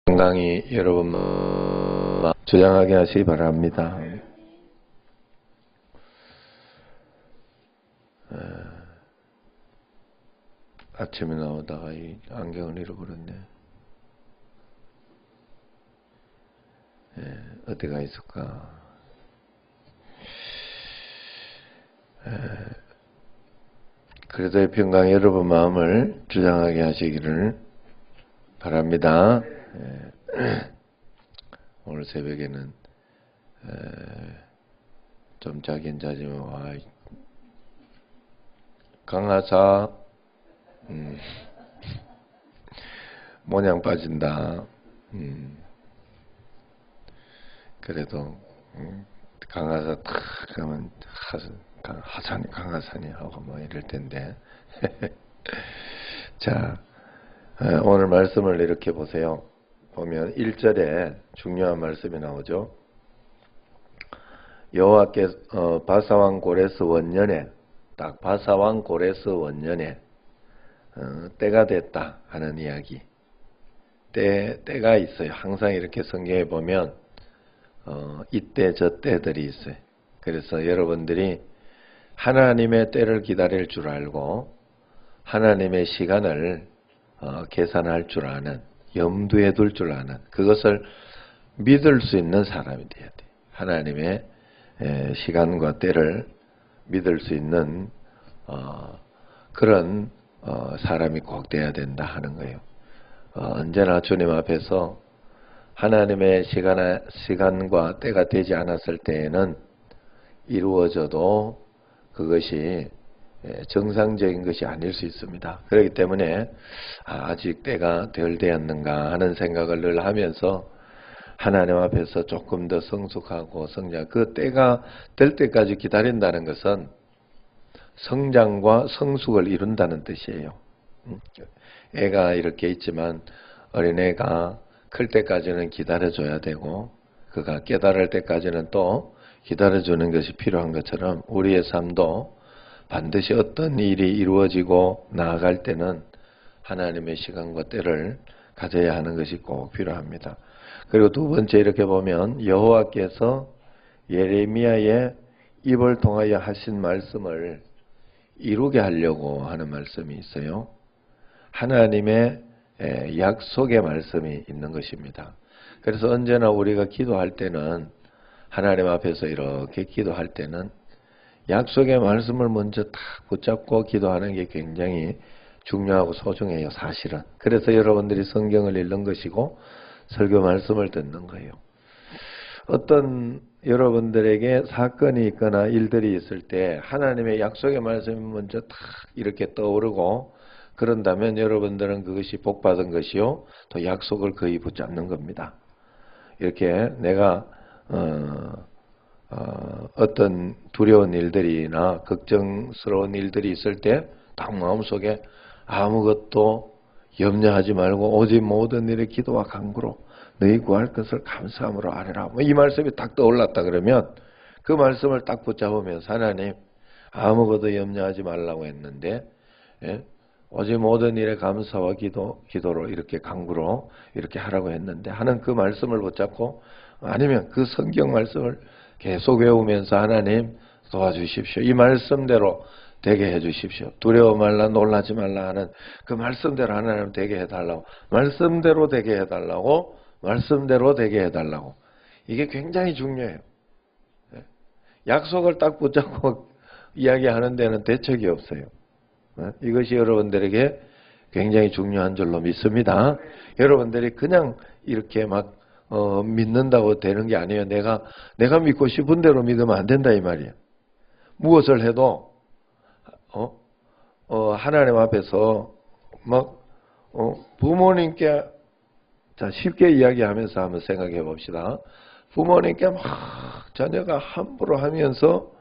건강히 여러분 주장하게 하시기 바랍니다. 아침에 나오다가 이 안경을 잃어버렸네. 어디가 있을까? 그래도 평강 여러분 마음을 주장하게 하시기를 바랍니다. 오늘 새벽에는 좀 자긴 자지만 와 강하사 모냥 빠진다. 그래도 강하사 탁 하면 하산이 강하산이 하고 뭐 이럴 텐데 자 오늘 말씀을 이렇게 보세요. 보면 1절에 중요한 말씀이 나오죠. 여호와께서 바사왕 고레스 원년에 딱 바사왕 고레스 원년에 때가 됐다 하는 이야기. 때가 있어요. 항상 이렇게 성경에 보면 이때 저 때들이 있어요. 그래서 여러분들이 하나님의 때를 기다릴 줄 알고 하나님의 시간을 계산할 줄 아는, 염두에 둘 줄 아는, 그것을 믿을 수 있는 사람이 돼야 돼. 하나님의 시간과 때를 믿을 수 있는 그런 사람이 꼭 돼야 된다 하는 거예요. 언제나 주님 앞에서 하나님의 시간과 때가 되지 않았을 때에는 이루어져도 그것이 정상적인 것이 아닐 수 있습니다. 그렇기 때문에 아직 때가 덜 되었는가 하는 생각을 늘 하면서 하나님 앞에서 조금 더 성숙하고 그 때가 될 때까지 기다린다는 것은 성장과 성숙을 이룬다는 뜻이에요. 애가 이렇게 있지만 어린애가 클 때까지는 기다려줘야 되고 그가 깨달을 때까지는 또 기다려주는 것이 필요한 것처럼 우리의 삶도 반드시 어떤 일이 이루어지고 나아갈 때는 하나님의 시간과 때를 가져야 하는 것이 꼭 필요합니다. 그리고 두 번째 이렇게 보면 여호와께서 예레미야의 입을 통하여 하신 말씀을 이루게 하려고 하는 말씀이 있어요. 하나님의 약속의 말씀이 있는 것입니다. 그래서 언제나 우리가 기도할 때는 하나님 앞에서 이렇게 기도할 때는 약속의 말씀을 먼저 딱 붙잡고 기도하는 게 굉장히 중요하고 소중해요, 사실은. 그래서 여러분들이 성경을 읽는 것이고 설교 말씀을 듣는 거예요. 어떤 여러분들에게 사건이 있거나 일들이 있을 때 하나님의 약속의 말씀이 먼저 딱 이렇게 떠오르고 그런다면 여러분들은 그것이 복받은 것이요, 또 약속을 거의 붙잡는 겁니다. 이렇게 내가 어떤 두려운 일들이나 걱정스러운 일들이 있을 때 딱 마음속에 아무것도 염려하지 말고 오직 모든 일에 기도와 간구로 너희 구할 것을 감사함으로 아뢰라. 이 말씀이 딱 떠올랐다 그러면 그 말씀을 딱 붙잡으면서 하나님 아무것도 염려하지 말라고 했는데 오직 모든 일에 감사와 기도로 이렇게 간구로 이렇게 하라고 했는데 하는 그 말씀을 붙잡고 아니면 그 성경 말씀을 계속 외우면서 하나님 도와주십시오. 이 말씀대로 되게 해주십시오. 두려워 말라 놀라지 말라 하는 그 말씀대로 하나님 되게 해달라고 말씀대로 되게 해달라고 말씀대로 되게 해달라고 이게 굉장히 중요해요. 약속을 딱 붙잡고 이야기하는 데는 대책이 없어요. 이것이 여러분들에게 굉장히 중요한 줄로 믿습니다. 여러분들이 그냥 이렇게 막 믿는다고 되는 게 아니에요. 내가 믿고 싶은 대로 믿으면 안 된다 이 말이에요. 무엇을 해도 하나님 앞에서 막 부모님께 자 쉽게 이야기하면서 한번 생각해 봅시다. 부모님께 막 자녀가 함부로 하면서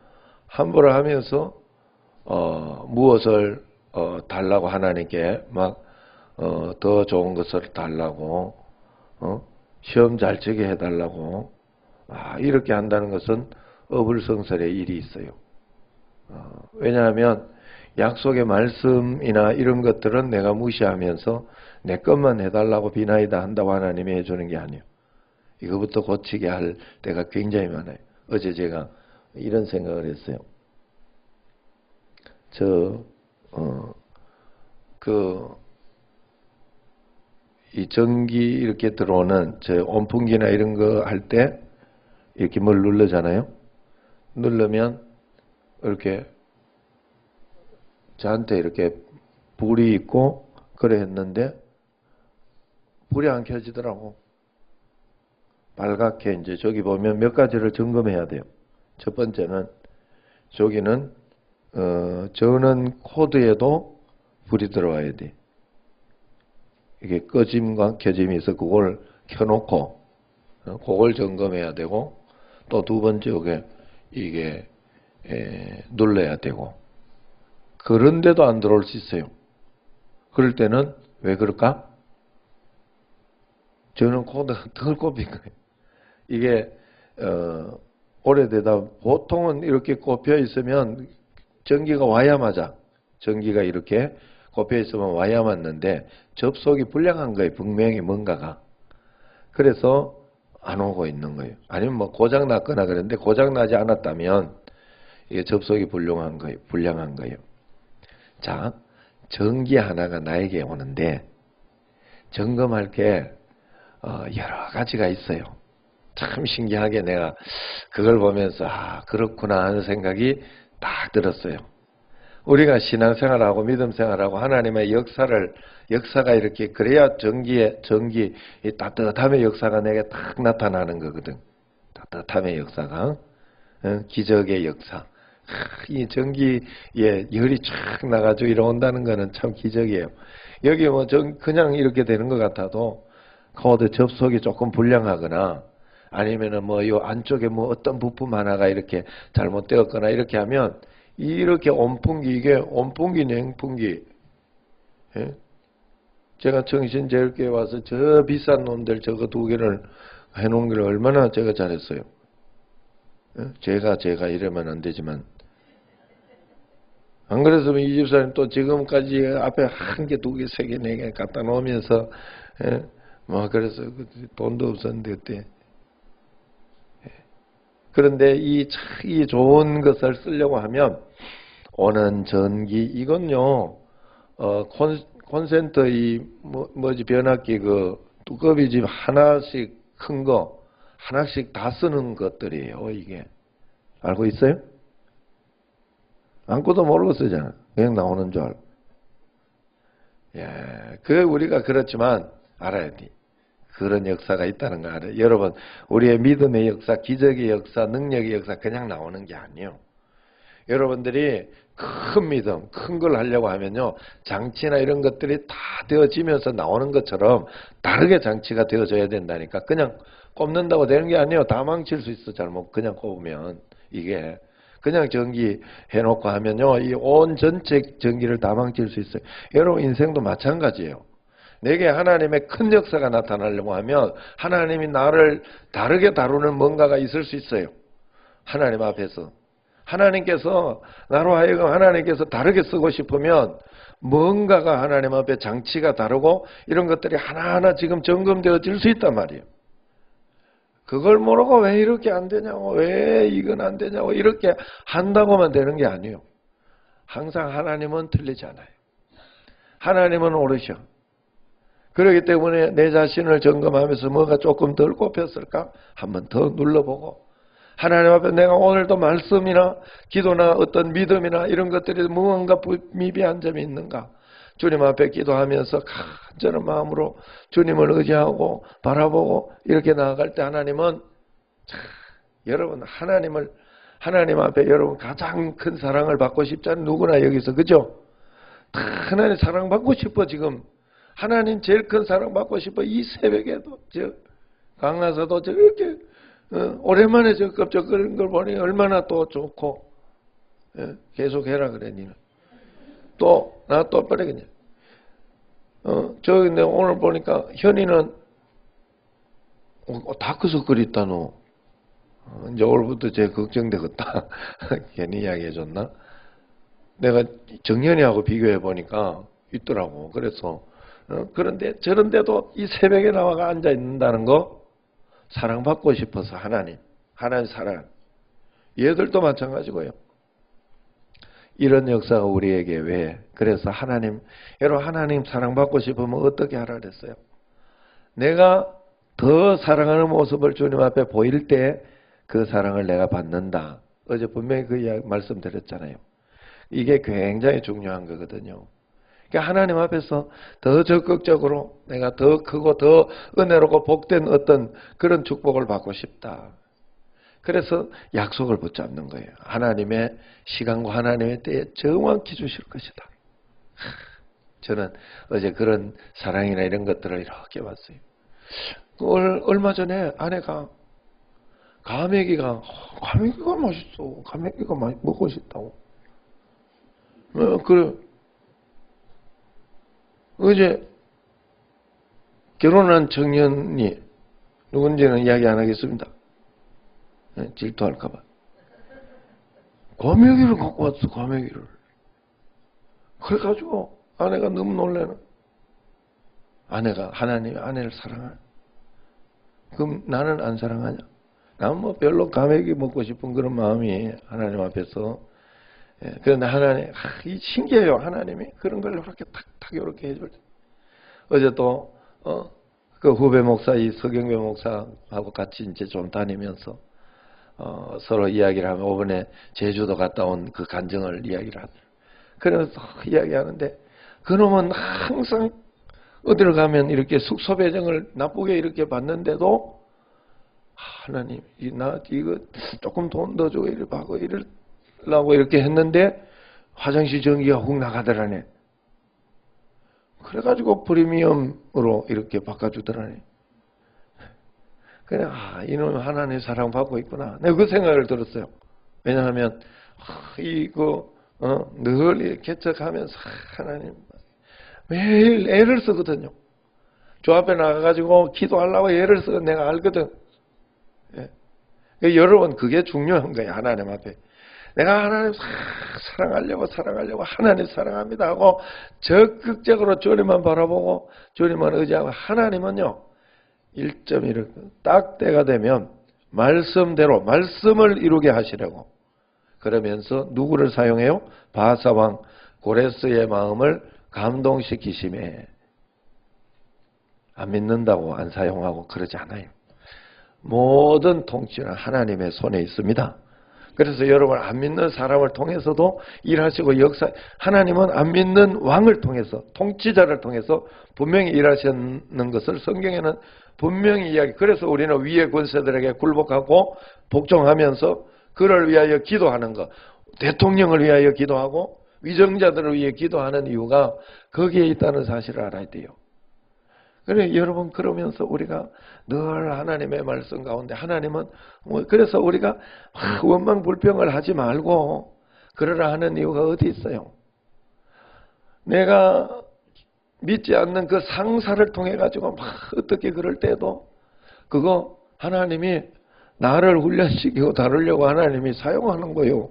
무엇을 달라고 하나님께 막 더 좋은 것을 달라고 시험 잘 치게 해달라고 이렇게 한다는 것은 어불성설의 일이 있어요. 왜냐하면 약속의 말씀이나 이런 것들은 내가 무시하면서 내 것만 해달라고 비나이다 한다고 하나님이 해주는 게 아니에요. 이거부터 고치게 할 때가 굉장히 많아요. 어제 제가 이런 생각을 했어요. 이 전기 이렇게 들어오는 온풍기나 이런 거 할 때 이렇게 뭘 누르잖아요. 누르면 이렇게 저한테 이렇게 불이 있고 그래 했는데 불이 안 켜지더라고. 빨갛게 이제 저기 보면 몇 가지를 점검해야 돼요. 첫 번째는 저기는 저는 코드에도 불이 들어와야 돼. 이게 꺼짐과 켜짐이 있어 그걸 켜놓고 그걸 점검해야 되고 또 두 번째 이게 눌러야 되고 그런데도 안 들어올 수 있어요. 그럴 때는 왜 그럴까? 저는 코드가 덜 꼽힌 거예요. 이게 오래되다 보통은 이렇게 꼽혀 있으면 전기가 와야 맞아. 전기가 이렇게 꼽혀 있으면 와야 맞는데 접속이 불량한 거예요. 분명히 뭔가가. 그래서 안 오고 있는 거예요. 아니면 뭐 고장 났거나 그랬는데 고장 나지 않았다면 이게 접속이 불량한 거예요. 자, 전기 하나가 나에게 오는데 점검할 게 여러 가지가 있어요. 참 신기하게 내가 그걸 보면서 그렇구나 하는 생각이 딱 들었어요. 우리가 신앙생활하고 믿음생활하고 하나님의 역사가 이렇게 그래야 전기 이 따뜻함의 역사가 내게 딱 나타나는 거거든. 따뜻함의 역사가 기적의 역사. 이 전기에 열이 쫙 나가지고 이러온다는 거는 참 기적이에요. 여기 뭐 그냥 이렇게 되는 것 같아도 코드 접속이 조금 불량하거나 아니면은 뭐 요 안쪽에 뭐 어떤 부품 하나가 이렇게 잘못되었거나 이렇게 하면 이렇게 이게 온풍기 냉풍기. 예? 제가 정신제일교회 와서 저 비싼 놈들 저거 두 개를 해놓은 걸 얼마나 제가 잘했어요. 예? 제가 이러면 안 되지만 안 그랬으면 이 집사님 또 지금까지 앞에 한 개, 두 개, 세 개, 네 개 갖다 놓으면서 뭐 그래서 돈도 없었는데 그때. 그런데 이 좋은 것을 쓰려고 하면 오는 전기 이건요 콘센트 뭐지 변압기 두꺼비 집 하나씩 큰 거 하나씩 다 쓰는 것들이에요. 이게 알고 있어요? 아무것도 모르고 쓰잖아. 그냥 나오는 줄 알고. 우리가 그렇지만 알아야 돼. 그런 역사가 있다는 거 알아요. 여러분, 우리의 믿음의 역사, 기적의 역사, 능력의 역사 그냥 나오는 게 아니에요. 여러분들이 큰 믿음, 큰 걸 하려고 하면요. 장치나 이런 것들이 다 되어지면서 나오는 것처럼 다르게 장치가 되어져야 된다니까. 그냥 꼽는다고 되는 게 아니에요. 다 망칠 수 있어. 잘못 그냥 꼽으면. 이게. 그냥 전기 해놓고 하면요. 이 온 전체 전기를 다 망칠 수 있어요. 여러분 인생도 마찬가지예요. 내게 하나님의 큰 역사가 나타나려고 하면 하나님이 나를 다르게 다루는 뭔가가 있을 수 있어요. 하나님 앞에서. 하나님께서 나로 하여금 하나님께서 다르게 쓰고 싶으면 뭔가가 하나님 앞에 장치가 다르고 이런 것들이 하나하나 지금 점검되어질 수 있단 말이에요. 그걸 모르고 왜 이렇게 안 되냐고 왜 이건 안 되냐고 이렇게 한다고만 되는 게 아니에요. 항상 하나님은 틀리지 않아요. 하나님은 옳으셔. 그렇기 때문에 내 자신을 점검하면서 뭐가 조금 덜 꼽혔을까? 한번 더 눌러보고 하나님 앞에 내가 오늘도 말씀이나 기도나 어떤 믿음이나 이런 것들이 무언가 미비한 점이 있는가? 주님 앞에 기도하면서 간절한 마음으로 주님을 의지하고 바라보고 이렇게 나아갈 때 하나님은 여러분 하나님 앞에 여러분 가장 큰 사랑을 받고 싶잖아요. 누구나 여기서 그죠? 하나님 사랑받고 싶어 지금. 하나님 제일 큰 사랑받고 싶어. 이 새벽에도 강나서도 저렇게 오랜만에 저 껍적거리는 걸 보니 얼마나 또 좋고 계속 해라 그래 니는. 나 또 버리겠냐. 근데 오늘 보니까 현이는 다크서클 있다 너. 이제 오늘부터 제 걱정되겠다. 괜히 이야기해줬나? 내가 정연이하고 비교해 보니까 있더라고. 그래서 그런데 저런데도 이 새벽에 나와가 앉아 있는다는 거, 사랑받고 싶어서 하나님 사랑. 얘들도 마찬가지고요. 이런 역사가 우리에게 왜? 그래서 여러분 하나님 사랑받고 싶으면 어떻게 하라 그랬어요? 내가 더 사랑하는 모습을 주님 앞에 보일 때 그 사랑을 내가 받는다. 어제 분명히 그 이야기 말씀드렸잖아요. 이게 굉장히 중요한 거거든요. 그러니까 하나님 앞에서 더 적극적으로 내가 더 크고 더 은혜롭고 복된 어떤 그런 축복을 받고 싶다. 그래서 약속을 붙잡는 거예요. 하나님의 시간과 하나님의 때에 정확히 주실 것이다. 저는 어제 그런 사랑이나 이런 것들을 이렇게 봤어요. 얼마 전에 아내가 가메기가 맛있어. 가메기가 먹고 싶다고. 그래. 어제 결혼한 청년이 누군지는 이야기 안 하겠습니다. 질투할까봐. 과메기를 갖고 왔어, 과메기를. 그래가지고 아내가 너무 놀래는. 아내가 하나님의 아내를 사랑하냐? 그럼 나는 안 사랑하냐? 나는 뭐 별로 과메기 먹고 싶은 그런 마음이 하나님 앞에서. 그런데 하나님, 신기해요. 하나님이 그런 걸 이렇게 탁탁 이렇게 해줄 때. 어제 또, 그 후배 목사, 이 서경배 목사하고 같이 이제 좀 다니면서, 서로 이야기를 하면 이번에 제주도 갔다 온 그 간증을 이야기를 하더라고요. 그래서 이야기하는데, 그놈은 항상 어디를 가면 이렇게 숙소 배정을 나쁘게 이렇게 받는데도, 하나님, 나 이거 조금 돈 더 주고 이러고 이러려고 이렇게 했는데 화장실 전기가 훅 나가더라네. 그래가지고 프리미엄으로 이렇게 바꿔주더라네. 그래, 이놈 하나님 사랑받고 있구나. 내가 그 생각을 들었어요. 왜냐하면 늘 이렇게 개척하면서 하나님 매일 애를 쓰거든요. 저 앞에 나가가지고 기도하려고 애를 쓰고 내가 알거든. 예. 여러분 그게 중요한 거예요. 하나님 앞에. 내가 하나님 사랑하려고 하나님 사랑합니다 하고 적극적으로 주님만 바라보고 주님만 의지하고 하나님은요. 1.1을 딱 때가 되면 말씀대로 말씀을 이루게 하시려고 그러면서 누구를 사용해요? 바사왕 고레스의 마음을 감동시키심에 안 믿는다고 안 사용하고 그러지 않아요. 모든 통치는 하나님의 손에 있습니다. 그래서 여러분 안 믿는 사람을 통해서도 일하시고 하나님은 안 믿는 왕을 통해서 통치자를 통해서 분명히 일하시는 것을 성경에는 분명히 이야기. 그래서 우리는 위의 권세들에게 굴복하고 복종하면서 그를 위하여 기도하는 것, 대통령을 위하여 기도하고 위정자들을 위해 기도하는 이유가 거기에 있다는 사실을 알아야 돼요. 그래 여러분 그러면서 우리가 늘 하나님의 말씀 가운데 하나님은 그래서 우리가 원망 불평을 하지 말고 그러라 하는 이유가 어디 있어요? 내가 믿지 않는 그 상사를 통해 가지고 막 어떻게 그럴 때도 그거 하나님이 나를 훈련시키고 다루려고 하나님이 사용하는 거예요.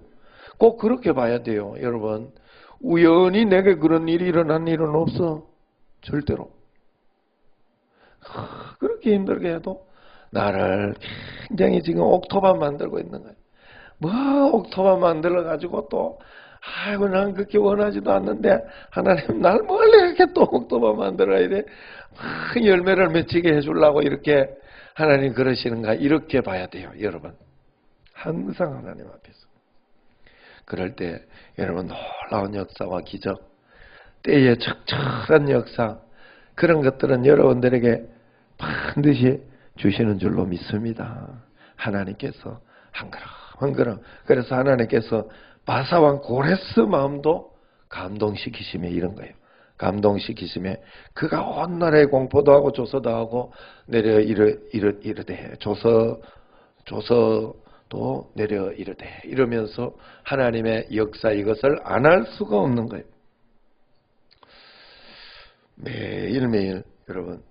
꼭 그렇게 봐야 돼요. 여러분 우연히 내게 그런 일이 일어난 일은 없어. 절대로. 그렇게 힘들게 해도 나를 굉장히 지금 옥토반 만들고 있는 거예요. 뭐 옥토반 만들어 가지고 또 아이고 난 그렇게 원하지도 않는데 하나님 날 멀리 이렇게 또 옥토반 만들어야 돼. 막 열매를 맺히게 해주려고 이렇게 하나님 그러시는가 이렇게 봐야 돼요. 여러분 항상 하나님 앞에서 그럴 때 여러분 놀라운 역사와 기적 때에 적절한 역사 그런 것들은 여러분들에게 반드시 주시는 줄로 믿습니다. 하나님께서 한 걸음 한 걸음 그래서 하나님께서 바사왕 고레스 마음도 감동시키심에 이런 거예요. 감동시키심에 그가 온 나라에 공포도 하고 조서도 하고 내려 이르되 조서도 내려 이르되 이러면서 하나님의 역사 이것을 안 할 수가 없는 거예요. 매일매일 여러분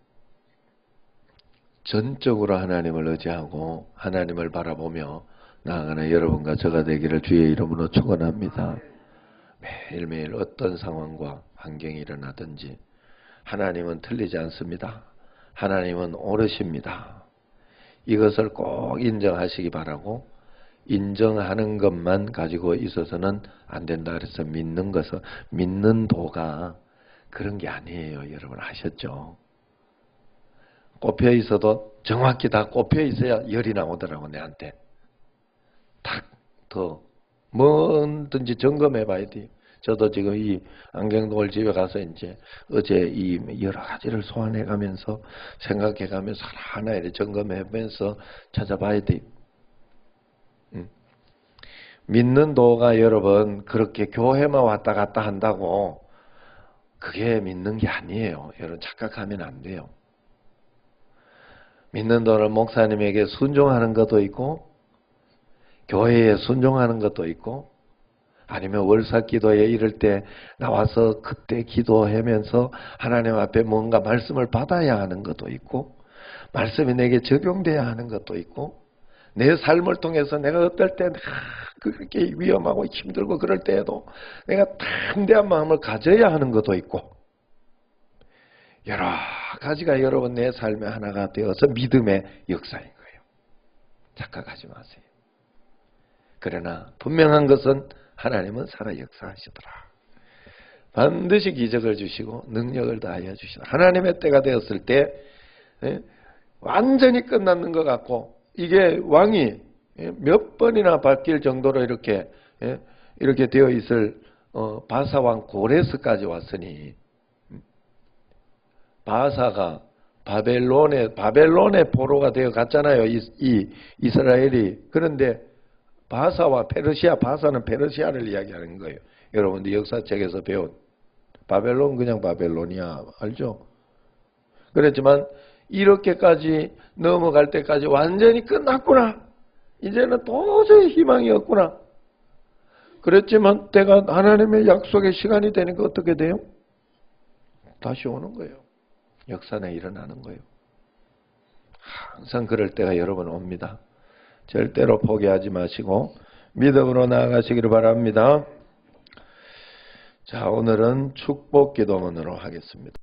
전적으로 하나님을 의지하고 하나님을 바라보며 나아가는 여러분과 저가 되기를 주의 이름으로 축원합니다. 매일매일 어떤 상황과 환경이 일어나든지 하나님은 틀리지 않습니다. 하나님은 옳으십니다. 이것을 꼭 인정하시기 바라고, 인정하는 것만 가지고 있어서는 안 된다 그래서 믿는 것은, 믿는 도가 그런 게 아니에요. 여러분 아셨죠? 꼽혀 있어도 정확히 다 꼽혀 있어야 열이 나오더라고, 내한테. 딱 더 뭐든지 점검해 봐야 돼요. 저도 지금 이 안경동을 집에 가서 이제 어제 이 여러 가지를 소환해 가면서 생각해 가면서 하나하나 이렇게 점검해 보면서 찾아봐야 돼요. 믿는 도가 여러분 그렇게 교회만 왔다 갔다 한다고 그게 믿는 게 아니에요. 여러분 착각하면 안 돼요. 믿는 도는 목사님에게 순종하는 것도 있고, 교회에 순종하는 것도 있고, 아니면 월삭 기도에 이럴 때 나와서 그때 기도하면서 하나님 앞에 뭔가 말씀을 받아야 하는 것도 있고, 말씀이 내게 적용돼야 하는 것도 있고, 내 삶을 통해서 내가 어떨 때 그렇게 위험하고 힘들고 그럴 때에도 내가 담대한 마음을 가져야 하는 것도 있고, 여러 가지가 여러분 내 삶의 하나가 되어서 믿음의 역사인 거예요. 착각하지 마세요. 그러나 분명한 것은 하나님은 살아 역사하시더라. 반드시 기적을 주시고 능력을 다하여 주시더라. 하나님의 때가 되었을 때 완전히 끝났는 것 같고, 이게 왕이 몇 번이나 바뀔 정도로 이렇게 되어 있을 바사왕 고레스까지 왔으니, 바사가 바벨론의 포로가 되어 갔잖아요. 이 이스라엘이. 그런데 바사와 페르시아, 바사는 페르시아를 이야기하는 거예요. 여러분들 역사책에서 배운 바벨론 그냥 바벨론이야. 알죠? 그렇지만 이렇게까지 넘어갈 때까지 완전히 끝났구나. 이제는 도저히 희망이 없구나. 그랬지만 때가 하나님의 약속의 시간이 되니까 어떻게 돼요? 다시 오는 거예요. 역사는 일어나는 거예요. 항상 그럴 때가 여러분 옵니다. 절대로 포기하지 마시고 믿음으로 나아가시기를 바랍니다. 자, 오늘은 축복 기도문으로 하겠습니다.